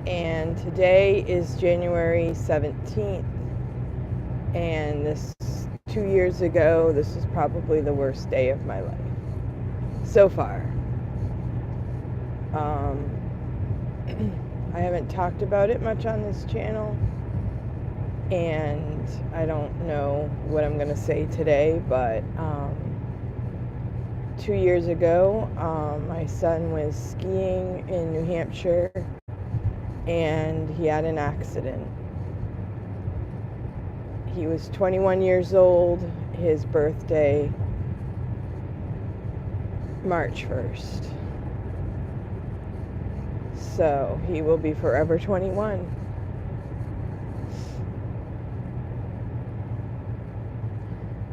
and today is January 17th, and this 2 years ago, this was probably the worst day of my life so far. I haven't talked about it much on this channel, and I don't know what I'm going to say today, but 2 years ago, my son was skiing in New Hampshire, and he had an accident. He was 21 years old, his birthday, March 1st. So he will be forever 21.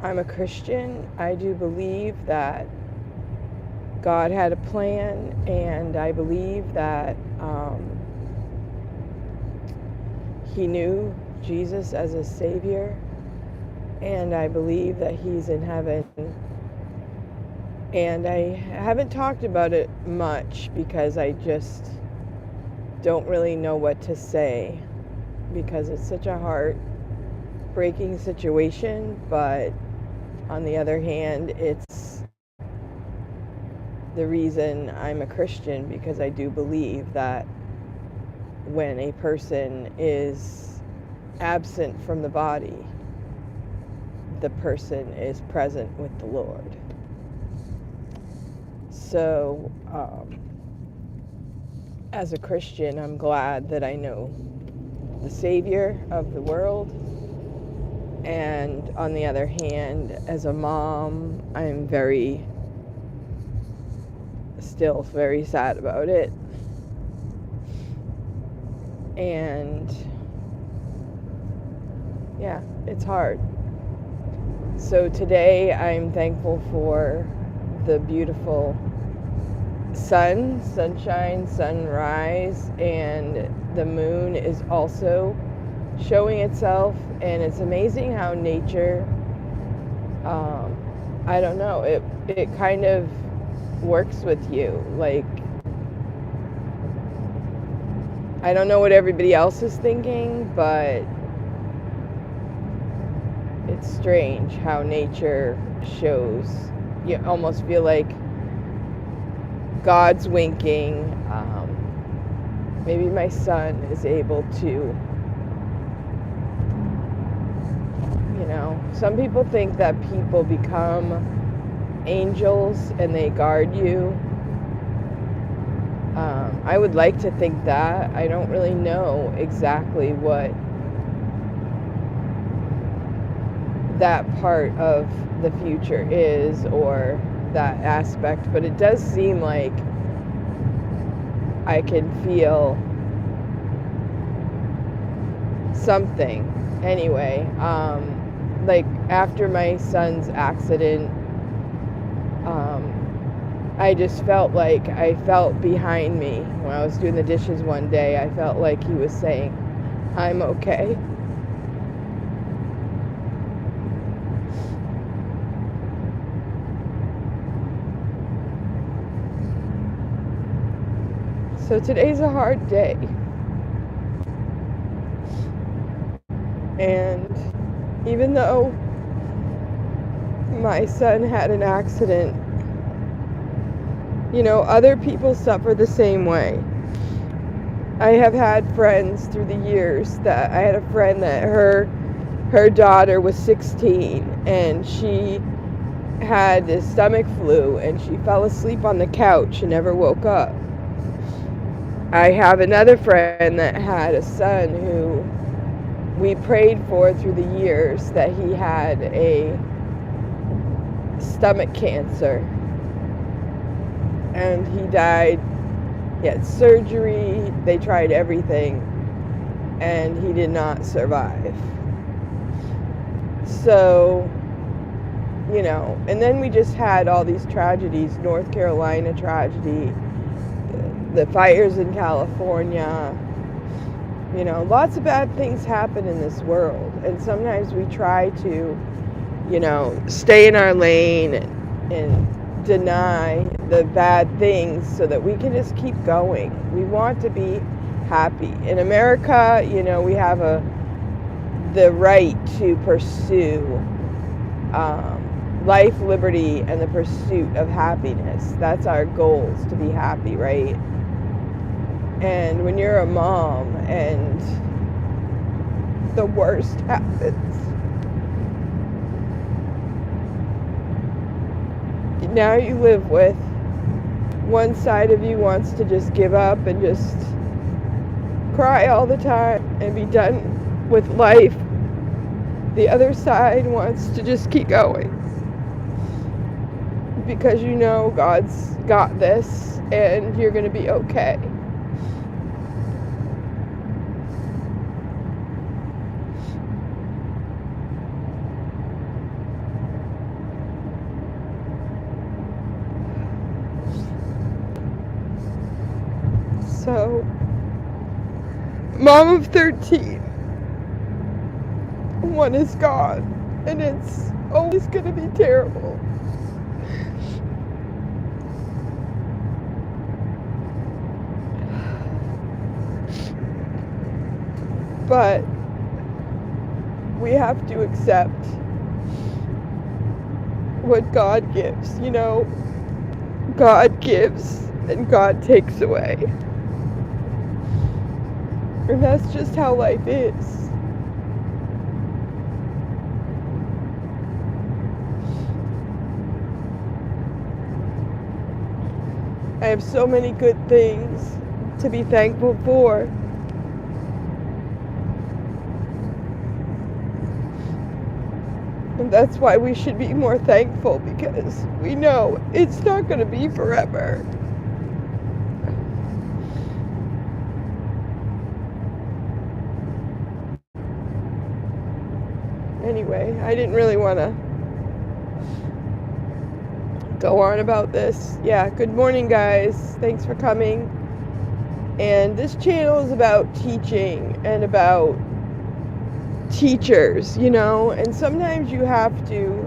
I'm a Christian. I do believe that God had a plan, and I believe that he knew Jesus as a Savior, and I believe that he's in heaven. And I haven't talked about it much because I just don't really know what to say, because it's such a heartbreaking situation, but on the other hand, it's the reason I'm a Christian, because I do believe that when a person is absent from the body, the person is present with the Lord. So, as a Christian, I'm glad that I know the Savior of the world. And on the other hand, as a mom, I'm still very sad about it. And yeah, it's hard. So today I'm thankful for the beautiful sunshine, sunrise, and the moon is also showing itself. And it's amazing how nature, I don't know, it kind of works with you. Like, I don't know what everybody else is thinking, but it's strange how nature shows. You almost feel like God's winking. Maybe my son is able to, some people think that people become angels and they guard you. I would like to think that. I don't really know exactly what that part of the future is, or that aspect, but it does seem like I can feel something. Anyway, like after my son's accident, I just felt like I felt behind me. When I was doing the dishes one day, I felt like he was saying, "I'm okay." So today's a hard day. And even though my son had an accident, other people suffer the same way. I have had friends through the years that I had a friend that her daughter was 16 and she had a stomach flu and she fell asleep on the couch and never woke up. I have another friend that had a son who we prayed for through the years, that he had a stomach cancer. And he died. He had surgery. They tried everything. And he did not survive. So, and then we just had all these tragedies. North Carolina tragedy, the fires in California. Lots of bad things happen in this world. And sometimes we try to, stay in our lane and deny the bad things so that we can just keep going. We want to be happy. In America, we have the right to pursue life, liberty, and the pursuit of happiness. That's our goals, to be happy, right? And when you're a mom and the worst happens, now you live with one side of you wants to just give up and just cry all the time and be done with life. The other side wants to just keep going because God's got this and you're going to be okay. So, mom of 13, one is gone, and it's always going to be terrible. But we have to accept what God gives. God gives and God takes away. And that's just how life is. I have so many good things to be thankful for. And that's why we should be more thankful, because we know it's not going to be forever. Anyway, I didn't really want to go on about this. Yeah, good morning, guys. Thanks for coming. And this channel is about teaching and about teachers, and sometimes you have to,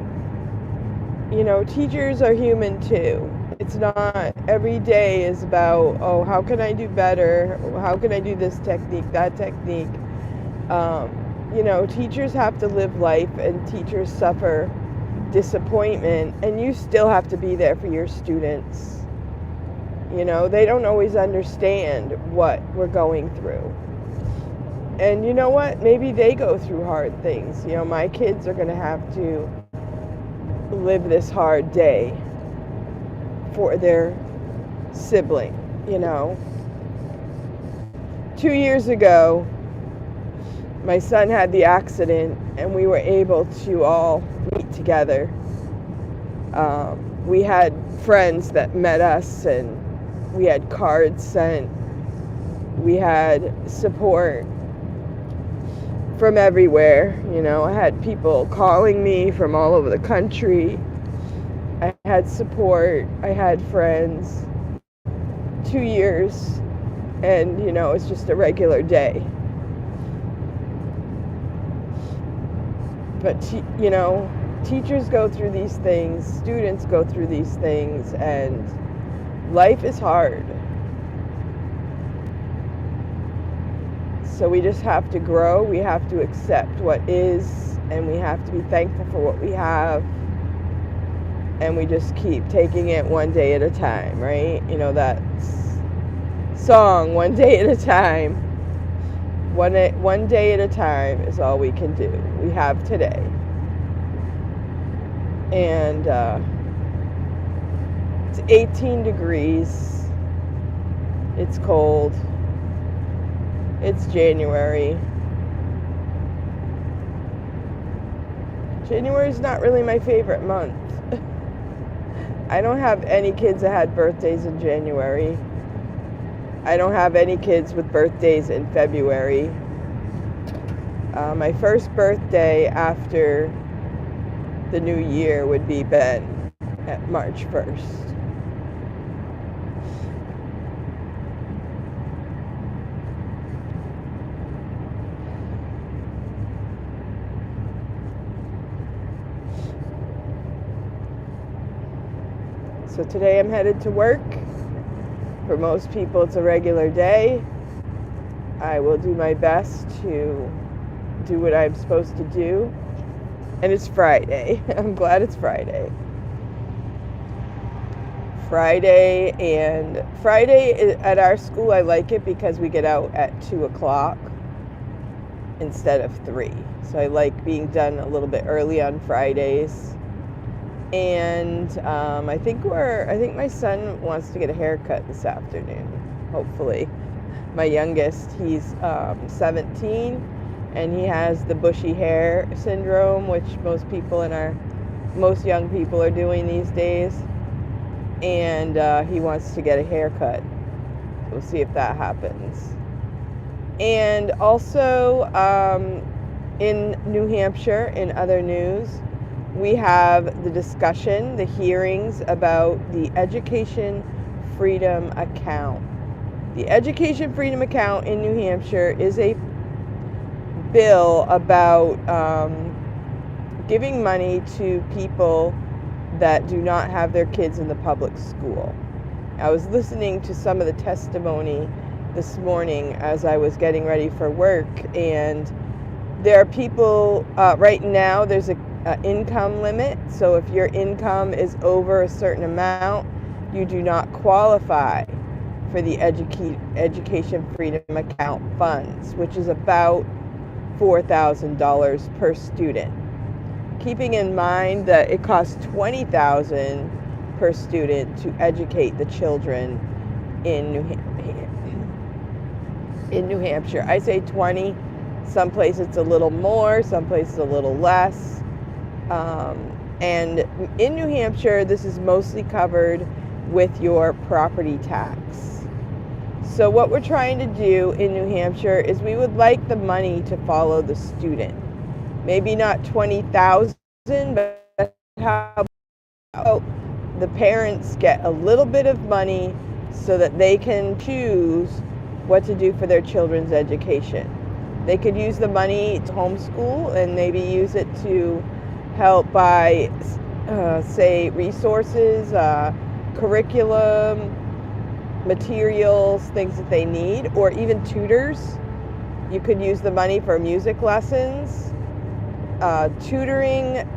teachers are human too. It's not every day is about, oh, how can I do better? How can I do this technique, that technique? Teachers have to live life, and teachers suffer disappointment, and you still have to be there for your students. They don't always understand what we're going through. And you know what? Maybe they go through hard things. My kids are going to have to live this hard day for their sibling, 2 years ago, my son had the accident, and we were able to all meet together. We had friends that met us, and we had cards sent. We had support from everywhere. I had people calling me from all over the country. I had support. I had friends. 2 years, and it's just a regular day. But teachers go through these things, students go through these things, and life is hard. So we just have to grow, we have to accept what is, and we have to be thankful for what we have, and we just keep taking it one day at a time, right? That song, one day at a time. One day at a time is all we can do. We have today. And it's 18 degrees. It's cold. It's January. January's not really my favorite month. I don't have any kids that had birthdays in January. I don't have any kids with birthdays in February. My first birthday after the new year would be Ben at March 1st. So today I'm headed to work. For most people, it's a regular day. I will do my best to do what I'm supposed to do. And it's Friday. I'm glad it's Friday. Friday at our school, I like it because we get out at 2 o'clock instead of 3. So I like being done a little bit early on Fridays. And I think my son wants to get a haircut this afternoon, hopefully. My youngest, he's 17, and he has the bushy hair syndrome, which most young people are doing these days. And he wants to get a haircut. We'll see if that happens. And also in New Hampshire, in other news, we have the discussion, the hearings about the Education Freedom Account. The Education Freedom Account in New Hampshire is a bill about giving money to people that do not have their kids in the public school. I was listening to some of the testimony this morning as I was getting ready for work, and there are people, right now there's an income limit, so if your income is over a certain amount, you do not qualify for the Education Freedom Account funds, which is about $4,000 per student. Keeping in mind that it costs $20,000 per student to educate the children in New Hampshire. I say 20. Some places it's a little more, some places a little less. And in New Hampshire, this is mostly covered with your property tax. So what we're trying to do in New Hampshire is we would like the money to follow the student. Maybe not $20,000, but how about the parents get a little bit of money so that they can choose what to do for their children's education. They could use the money to homeschool and maybe use it to help buy, say, resources, curriculum, materials, things that they need, or even tutors. You could use the money for music lessons, tutoring,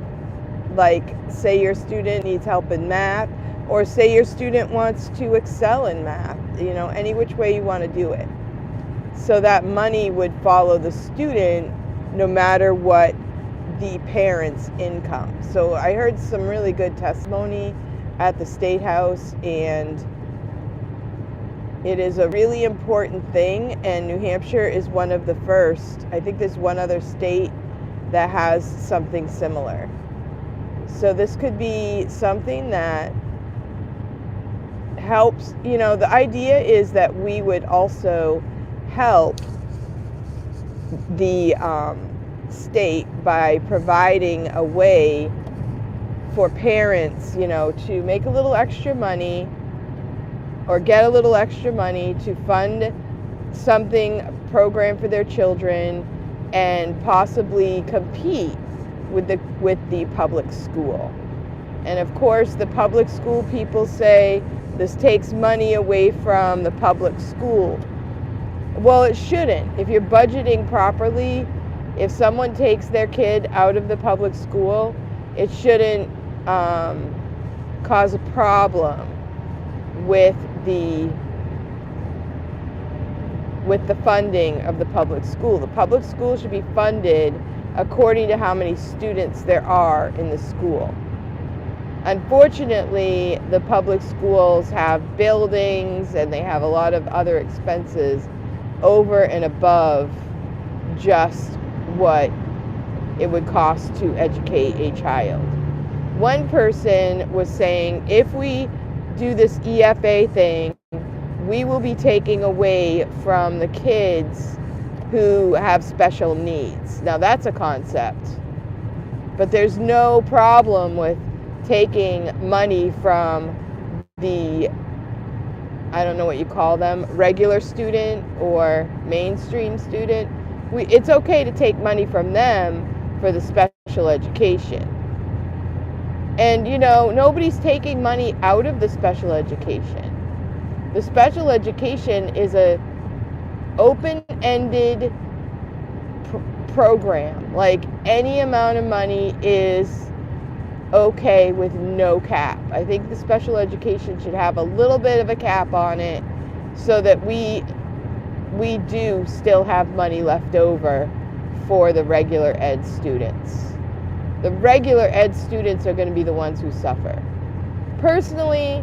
like say your student needs help in math, or say your student wants to excel in math, any which way you want to do it. So that money would follow the student no matter what the parent's income. So I heard some really good testimony at the State House, and it is a really important thing, and New Hampshire is one of the first. I think there's one other state that has something similar. So this could be something that helps, the idea is that we would also help the state by providing a way for parents, to make a little extra money or get a little extra money to fund something, a program for their children, and possibly compete with the public school. And of course, the public school people say this takes money away from the public school. Well, it shouldn't. If you're budgeting properly, if someone takes their kid out of the public school, it shouldn't cause a problem with the funding of the public school. The public school should be funded according to how many students there are in the school. Unfortunately, the public schools have buildings and they have a lot of other expenses over and above just what it would cost to educate a child. One person was saying, if we do this EFA thing, we will be taking away from the kids who have special needs. Now that's a concept, but there's no problem with taking money from the, I don't know what you call them, regular student or mainstream student. It's okay to take money from them for the special education. And nobody's taking money out of the special education. The special education is a open-ended program. Like, any amount of money is okay with no cap. I think the special education should have a little bit of a cap on it so that we do still have money left over for the regular ed students. The regular ed students are going to be the ones who suffer. Personally,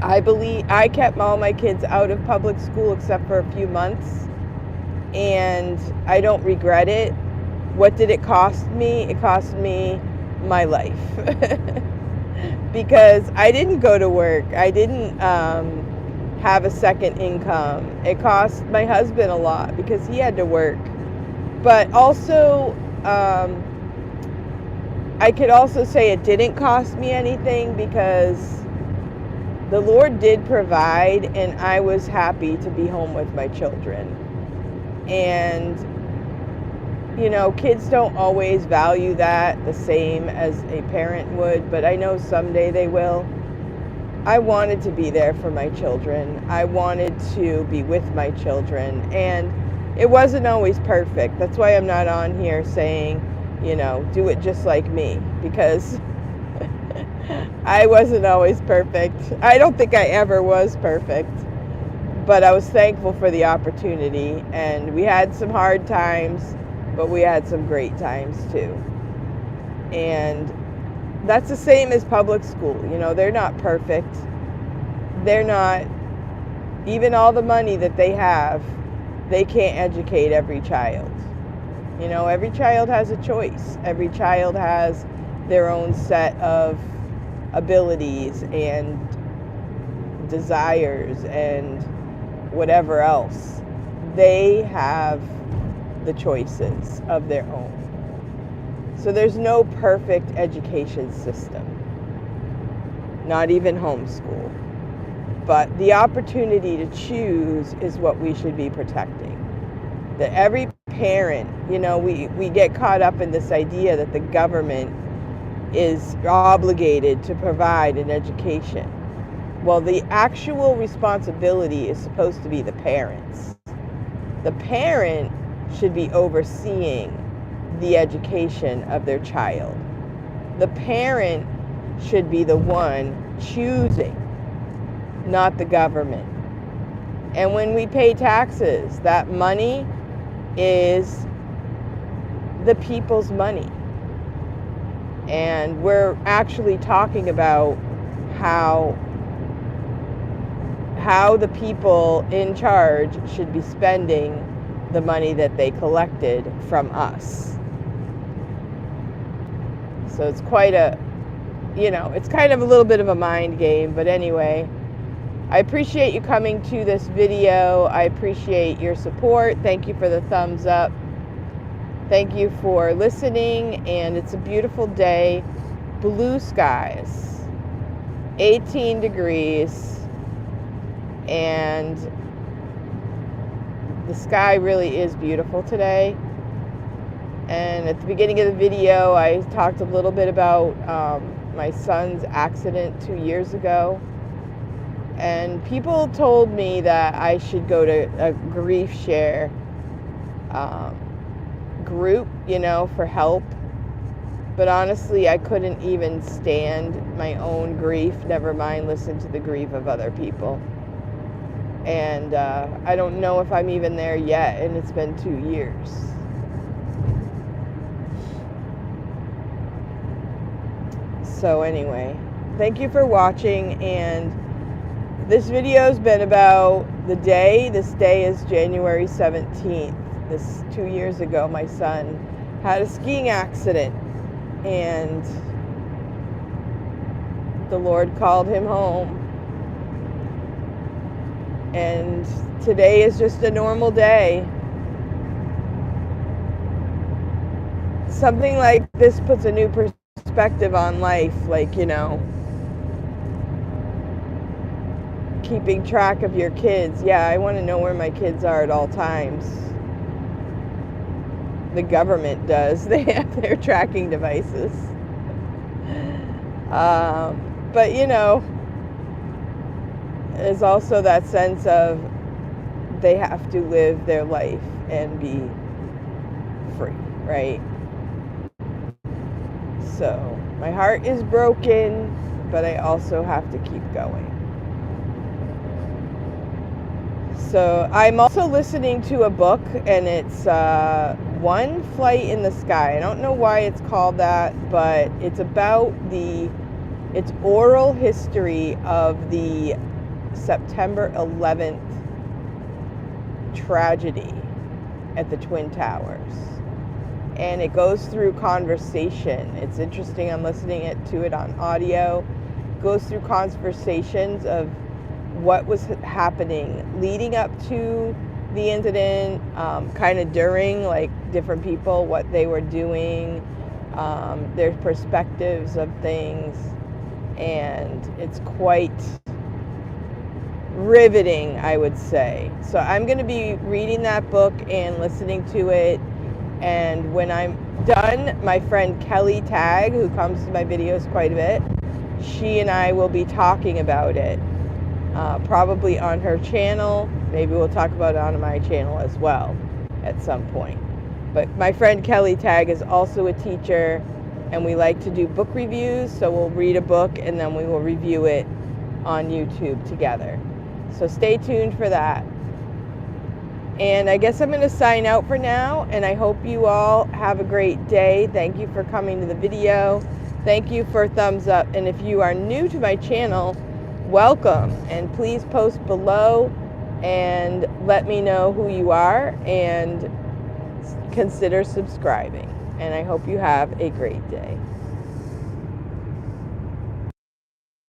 I believe I kept all my kids out of public school except for a few months, and I don't regret it. What did it cost me? It cost me my life because I didn't go to work. I didn't have a second income. It cost my husband a lot because he had to work. But also, I could also say it didn't cost me anything because the Lord did provide, and I was happy to be home with my children. And, you know, kids don't always value that the same as a parent would, but I know someday they will. I wanted to be there for my children. I wanted to be with my children, and it wasn't always perfect. That's why I'm not on here saying, you know, do it just like me, because I wasn't always perfect. I don't think I ever was perfect, but I was thankful for the opportunity, and we had some hard times, but we had some great times too. And that's the same as public school. You know, they're not perfect. They're not, even all the money that they have, they can't educate every child. You know, every child has a choice. Every child has their own set of abilities and desires and whatever else. They have the choices of their own. So there's no perfect education system, not even homeschool. But the opportunity to choose is what we should be protecting. That every parent, you know, we get caught up in this idea that the government is obligated to provide an education. Well, the actual responsibility is supposed to be the parents. The parent should be overseeing the education of their child. The parent should be the one choosing, not the government. And when we pay taxes, that money is the people's money. And we're actually talking about how the people in charge should be spending the money that they collected from us. So it's quite a, you know, it's kind of a little bit of a mind game, but anyway, I appreciate you coming to this video. I appreciate your support. Thank you for the thumbs up. Thank you for listening, and it's a beautiful day. Blue skies, 18 degrees, and the sky really is beautiful today. And at the beginning of the video, I talked a little bit about my son's accident 2 years ago. And people told me that I should go to a grief share group, you know, for help. But honestly, I couldn't even stand my own grief, never mind listen to the grief of other people. And I don't know if I'm even there yet, and it's been 2 years. So anyway, thank you for watching, and this video has been about the day. This day is January 17th. This 2 years ago, my son had a skiing accident, and the Lord called him home. And today is just a normal day. Something like this puts a new perspective on life, like, you know, keeping track of your kids. Yeah, I want to know where my kids are at all times. The government does. They have their tracking devices. But, you know, there's also that sense of they have to live their life and be free, right? So my heart is broken, but I also have to keep going. So I'm also listening to a book, and it's One Flight in the Sky. I don't know why it's called that, but it's about it's oral history of the September 11th tragedy at the Twin Towers. And it goes through conversation. It's interesting. I'm listening to it on audio. It goes through conversations of what was happening leading up to the incident, kind of during, like different people, what they were doing, their perspectives of things. And it's quite riveting, I would say. So I'm going to be reading that book and listening to it. And when I'm done, my friend Kelly Tag, who comes to my videos quite a bit, she and I will be talking about it, probably on her channel. Maybe we'll talk about it on my channel as well at some point. But my friend Kelly Tag is also a teacher, and we like to do book reviews. So we'll read a book and then we will review it on YouTube together. So stay tuned for that. And I guess I'm going to sign out for now, and I hope you all have a great day. Thank you for coming to the video. Thank you for a thumbs up. And if you are new to my channel, welcome. And please post below and let me know who you are, and consider subscribing. And I hope you have a great day.